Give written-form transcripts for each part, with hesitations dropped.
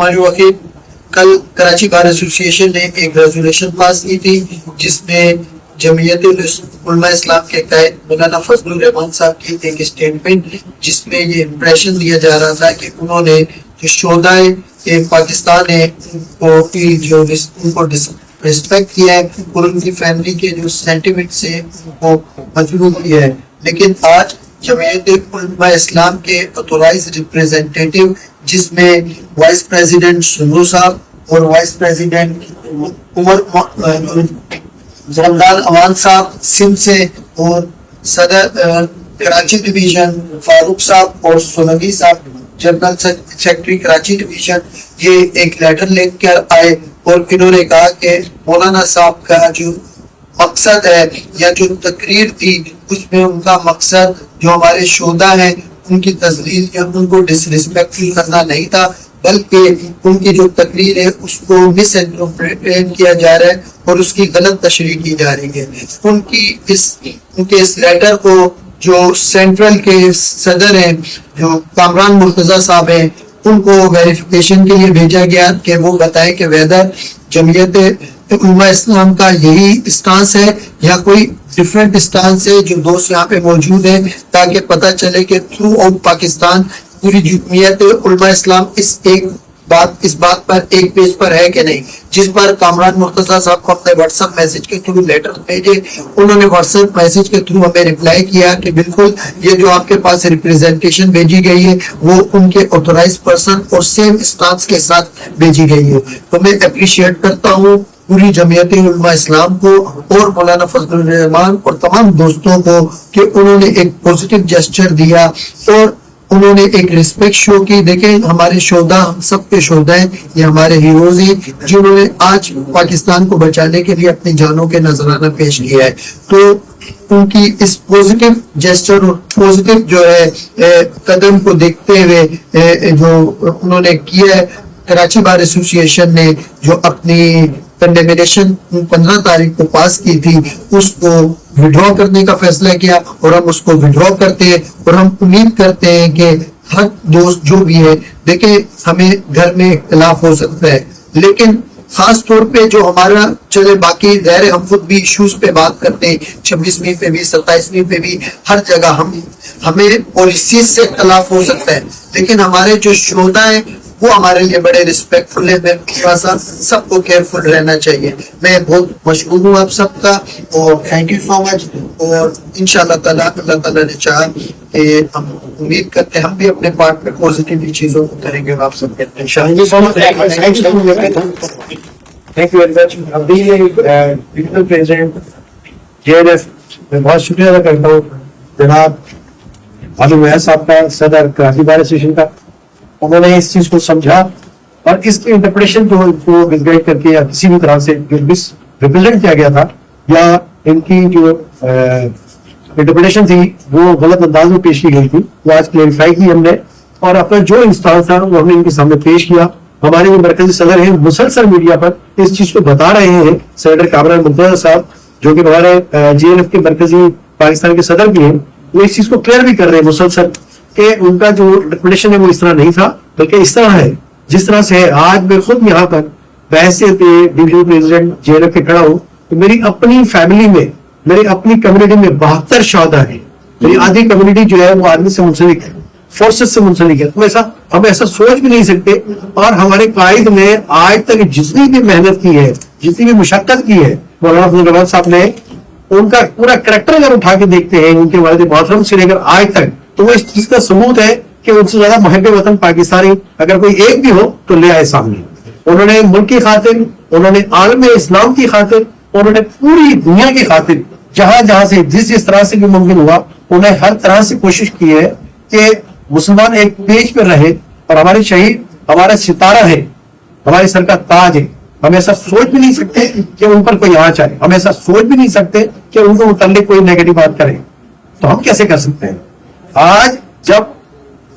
ہمارے وکیل کل کراچی بار ایسوسی ایشن نے ایک ریزولوشن پاس کی تھی جس میں جمعیت علماء اسلام کے قائد مولانا فضل الرحمان صاحب کی ایک اسٹیٹمنٹ جس میں یہ امپریشن دیا جا رہا تھا کہ انہوں نے جو شہدائے پاکستان ہے ان کو ریسپیکٹ کیا ہے اور ان کی فیملی کے جو سینٹیمنٹ سے وہ مجبور کیا ہے. لیکن آج جمعیت علماء اسلام کے اتورائز ریپریزنٹیٹیو جس میں وائس پریزیڈنٹ سنو صاحب اور وائس پریزیڈنٹ عمر رمضان اوان صاحب سندھ سے اور صدر کراچی ڈویژن فاروق صاحب اور سولنگی صاحب جنرل سیکرٹری کراچی ڈویژن یہ ایک لیٹر لے کر آئے اور انہوں نے کہا کہ مولانا صاحب کا جو مقصد ہے یا جو تقریر تھی اس میں ان کا مقصد جو ہمارے شہداء ہیں ان کی تذلیل یا ان کو ڈس ریسپیکٹ کرنا نہیں تھا بلکہ ان کی جو تقریر ہے اس کو مس انٹرپریٹ کیا جا رہا ہے اور اس کی غلط تشریح کی جا رہی ہے. ان کے اس لیٹر کو جو سینٹرل کے صدر ہیں جو کامران مرتضی صاحب ہیں ان کو ویریفیکیشن کے لیے بھیجا گیا کہ وہ بتائیں کہ ویدر جمعیت علماء اسلام کا یہی اسٹانس ہے یا کوئی ڈفرینٹ اسٹانس ہے جو دوست یہاں پہ موجود ہیں تاکہ پتہ چلے کہ تھرو آؤٹ پاکستان پوری جمعیت علماء اسلام اس بات پر ایک پیج پر ہے کہ نہیں. جس پر کامران مرتضی صاحب کو اپنے واٹس ایپ میسج کے تھرو لیٹر بھیجے انہوں نے واٹس ایپ میسج کے تھرو ہمیں ریپلائی کیا کہ بالکل یہ جو آپ کے پاس ریپریزنٹیشن بھیجی گئی ہے وہ ان کے آتھورائز پرسن اور سیم اسٹانس کے ساتھ بھیجی گئی ہے. تو میں اپریشیٹ کرتا ہوں پوری جمعیت علماء اسلام کو اور مولانا فضل الرحمان اور تمام دوستوں کو کہ انہوں نے ایک پوزیٹیو جسچر دیا اور انہوں نے ایک ریسپیکٹ شو کی. دیکھیں ہمارے شہداء ہم سب کے شہداء ہیں یہ ہمارے ہیروز ہیں جنہوں نے آج پاکستان کو بچانے کے لیے اپنی جانوں کے نذرانہ پیش کیا ہے. تو ان کی اس پوزیٹیو جسچر اور پوزیٹیو جو ہے قدم کو دیکھتے ہوئے جو انہوں نے کیا ہے کراچی بار ایسوسی ایشن نے جو اپنی کنڈیمنیشن 15 تاریخ کو پاس کی تھی اس کو وڈرا کرنے کا فیصلہ کیا اور ہم اس کو وڈرا کرتے ہیں اور ہم امید کرتے ہیں کہ ہر دوست جو بھی ہے دیکھیں ہمیں گھر میں اختلاف ہو سکتا ہے لیکن خاص طور پہ جو ہمارا چلے باقی ظاہر ہم خود بھی ایشوز پہ بات کرتے ہیں 26ویں پہ بھی 27ویں پہ بھی ہر جگہ ہمیں پالیسیز سے اختلاف ہو سکتا ہے لیکن ہمارے جو شہداء ہیں وہ ہمارے لیے بڑے ریسپیکٹفل ہے. میں تھوڑا سا سب کو کیئرفل رہنا چاہیے. میں بہت مشغول ہوں آپ سب کا اور تھینک یو سو مچ اور انشاءاللہ تعالیٰ اللہ تعالیٰ نے چاہا کہ ہم امید کرتے ہیں ہم بھی اپنے پارٹ میں پازیٹیو چیزوں کو کریں گے اور آپ سب کہتے ہیں. میں بہت شکریہ ادا کرتا ہوں جناب عالم ویس صاحب کا صدر کراچی بار ایسوسی کا. انہوں نے اس چیز کو سمجھا اور اس کی انٹرپریشن کو مس گائڈ کر کے یا کسی بھی طرح سے جو مس ریپرزینٹ کیا گیا تھا یا ان کی جو انٹرپریشن تھی وہ غلط انداز میں پیش کی گئی تھی وہ آج کلیریفائی کی ہم نے اور اپنا جو انسٹانس تھا وہ ہم نے ان کے سامنے پیش کیا. ہمارے جو مرکزی صدر ہیں مسلسل میڈیا پر اس چیز کو بتا رہے ہیں. سینیٹر کامران مرتضی صاحب جو کہ ہمارے GNF کے مرکزی پاکستان کے صدر بھی ہیں وہ اس چیز کو کلیئر بھی کر رہے ہیں مسلسل کہ ان کا جو انٹرپریٹیشن ہے وہ اس طرح نہیں تھا بلکہ اس طرح ہے جس طرح سے ہے. آج میں خود یہاں پر بحیثیت ڈویژن پریزیڈنٹ GNF کے کھڑا ہوں تو میری اپنی فیملی میں میری اپنی کمیونٹی میں 72 شہداء ہیں. میری آدھی کمیونٹی جو ہے وہ آرمی سے منسلک ہے فورسز سے منسلک ہے. تو ہم ایسا سوچ بھی نہیں سکتے اور ہمارے قائد نے آج تک جتنی بھی محنت کی ہے جتنی بھی مشقت کی ہے مولانا فضل الرحمان صاحب نے ان کا پورا کریکٹر اگر اٹھا کے دیکھتے ہیں ان کے والد محترم سے لے کر آج تک تو وہ اس چیز کا ثبوت ہے کہ ان سے زیادہ محب وطن پاکستانی اگر کوئی ایک بھی ہو تو لے آئے سامنے. انہوں نے ملک کی خاطر انہوں نے عالم اسلام کی خاطر انہوں نے پوری دنیا کی خاطر جہاں جہاں سے جس طرح سے بھی ممکن ہوا انہوں نے ہر طرح سے کوشش کی ہے کہ مسلمان ایک پیج پر رہے اور ہمارے شہید ہمارا ستارہ ہے ہمارے سر کا تاج ہے. ہم ایسا سوچ بھی نہیں سکتے کہ ان پر کوئی آنچ آئے. ہم ایسا سوچ بھی نہیں سکتے کہ ان کو متعلق کوئی نیگیٹو بات کرے. تو ہم کیسے کر سکتے ہیں؟ آج جب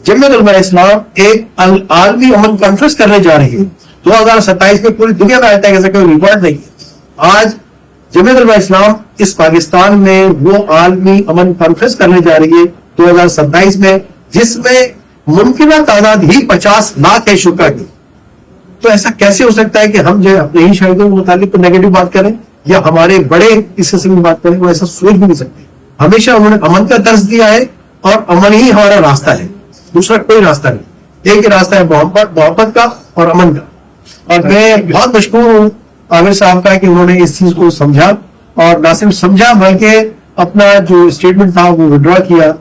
جمعیت علماء اسلام ایک عالمی امن کانفرنس کرنے جا رہی ہے 2027 میں پوری دنیا میں آتا ہے ایسا کوئی ریکارڈ نہیں ہے. آج جمعیت علماء اسلام اس پاکستان میں وہ عالمی امن کانفرنس کرنے جا رہی ہے 2027 میں جس میں ممکنہ تعداد ہی 50 لاکھ ہے شرکا کی. تو ایسا کیسے ہو سکتا ہے کہ ہم جو ہے اپنے ہی شہیدوں کے متعلق نیگیٹو بات کریں یا ہمارے بڑے اس قسم کی بات کریں؟ وہ ایسا سوچ بھی نہیں سکتے. ہمیشہ انہوں نے امن کا درس دیا ہے اور امن ہی ہمارا راستہ ہے, دوسرا کوئی راستہ نہیں. ایک ہی راستہ ہے محبت کا اور امن کا. اور میں بہت مشکور ہوں عامر صاحب کا کہ انہوں نے اس چیز کو سمجھا, اور نہ صرف سمجھا بلکہ اپنا جو اسٹیٹمنٹ تھا وہ وڈرا کیا.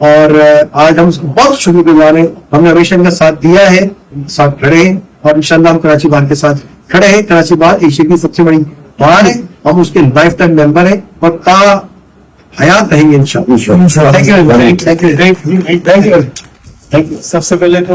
اور آج ہم اس کو بہت شکر گزار ہیں. ہم نے ہمیشہ ان کا ساتھ دیا ہے, ساتھ کھڑے ہیں, اور انشاءاللہ ہم کراچی بار کے ساتھ کھڑے ہیں. کراچی بار ایشیا کی سب سے بڑی بار ہے, ہم اس کے لائف ٹائم ممبر ہیں اور تا حیات رہیں گے انشاءاللہ. سب سے پہلے تو